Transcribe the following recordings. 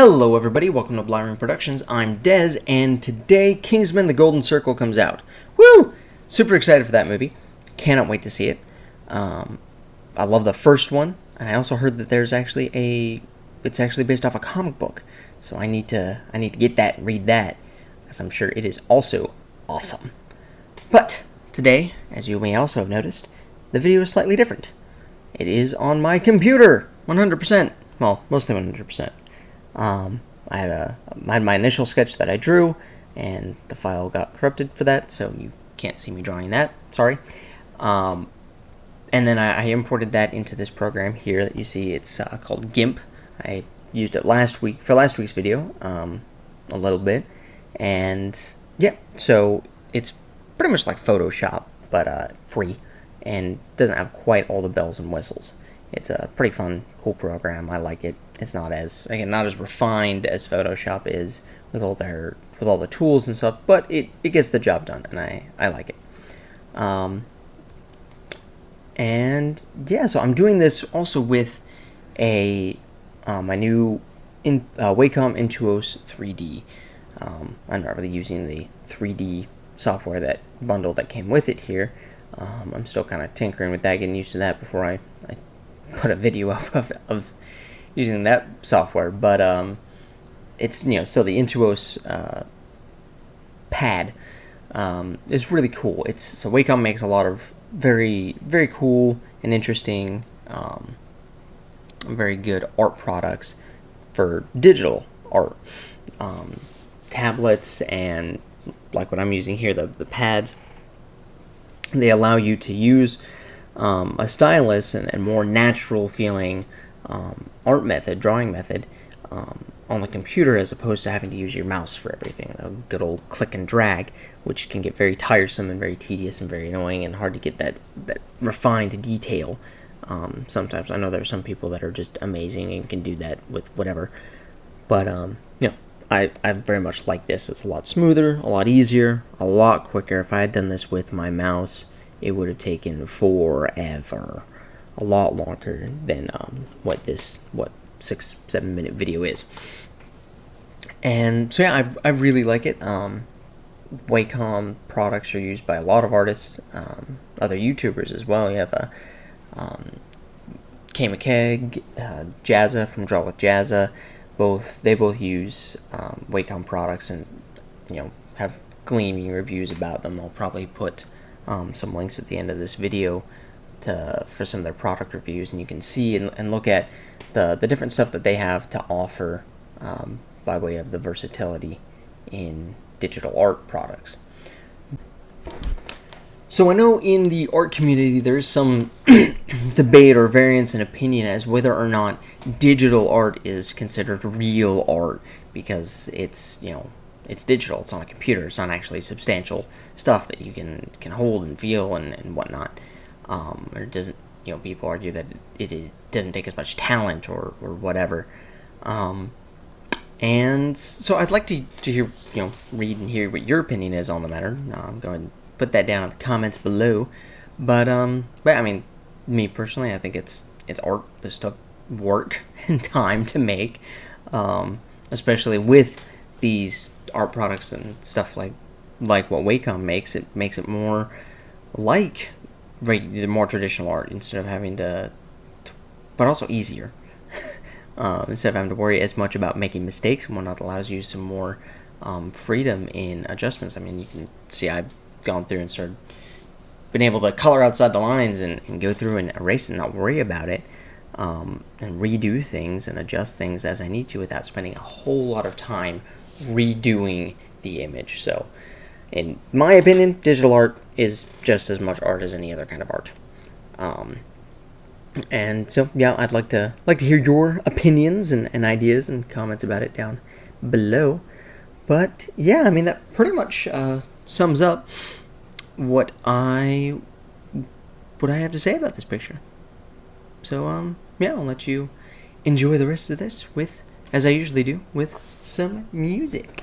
Hello everybody, welcome to Blind Ring Productions. I'm Dez, and today Kingsman: The Golden Circle comes out. Woo! Super excited for that movie. Cannot wait to see it. I love the first one, and I also heard that there's actually it's actually based off a comic book. So I need to get that and read that, because I'm sure it is also awesome. But today, as you may also have noticed, the video is slightly different. It is on my computer, 100%. Well, mostly 100%. I had my initial sketch that I drew, and the file got corrupted for that, so you can't see me drawing that. Sorry. And then I imported that into this program here that you see. It's called GIMP. I used it last week's video, a little bit, and yeah, so it's pretty much like Photoshop, but free, and doesn't have quite all the bells and whistles. It's a pretty fun, cool program. I like it. It's not as refined as Photoshop is with all the tools and stuff, but it gets the job done, and I like it. And yeah, so I'm doing this also with my new Wacom Intuos 3D. I'm not really using the 3D software that bundle that came with it here. I'm still kind of tinkering with that, getting used to that before I put a video up of using that software. But it's still the Intuos pad is really cool. So Wacom makes a lot of very, very cool and interesting, very good art products for digital art. Tablets and like what I'm using here, the pads, they allow you to use a stylus and more natural feeling drawing method on the computer, as opposed to having to use your mouse for everything. A good old click and drag, which can get very tiresome and very tedious and very annoying and hard to get that refined detail. Sometimes I know there are some people that are just amazing and can do that with whatever, but I very much like this. It's a lot smoother, a lot easier, a lot quicker. If I had done this with my mouse, it would have taken forever, a lot longer than what 6-7 minute video is. And so yeah, I really like it. Wacom products are used by a lot of artists, other YouTubers as well. You have K McKeg, Jazza from Draw with Jazza. They both use Wacom products, and have gleaming reviews about them. I'll probably put some links at the end of this video for some of their product reviews, and you can see and look at the different stuff that they have to offer by way of the versatility in digital art products. So I know in the art community there is some debate or variance in opinion as whether or not digital art is considered real art, because it's digital, it's on a computer, it's not actually substantial stuff that you can hold and feel and whatnot. Or it doesn't, people argue that it doesn't take as much talent or whatever. And so I'd like to hear, read and hear what your opinion is on the matter. I'm going to put that down in the comments below. But I mean, me personally, I think it's art. This took work and time to make, especially with these art products and stuff like what Wacom makes. It makes it more like the more traditional art, instead of having to but also easier. Instead of having to worry as much about making mistakes and whatnot, allows you some more freedom in adjustments. I mean, you can see I've gone through and been able to color outside the lines and go through and erase and not worry about it, and redo things and adjust things as I need to without spending a whole lot of time redoing the image. So in my opinion, digital art is just as much art as any other kind of art. And so yeah, I'd like to hear your opinions and ideas and comments about it down below. But yeah, I mean, that pretty much sums up what I have to say about this picture. So yeah, I'll let you enjoy the rest of this with, as I usually do, with some music.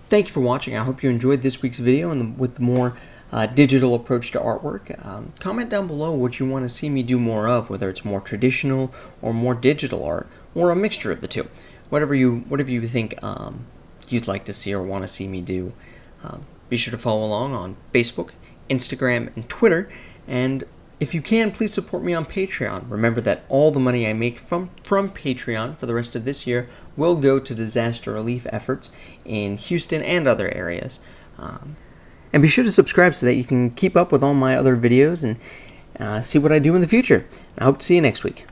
thank you for watching. I hope you enjoyed this week's video and with the more digital approach to artwork. Comment down below what you want to see me do more of, whether it's more traditional or more digital art, or a mixture of the two. Whatever you think you'd like to see or want to see me do. Be sure to follow along on Facebook, Instagram, and Twitter. And if you can, please support me on Patreon. Remember that all the money I make from Patreon for the rest of this year will go to disaster relief efforts in Houston and other areas. And be sure to subscribe so that you can keep up with all my other videos and see what I do in the future. I hope to see you next week.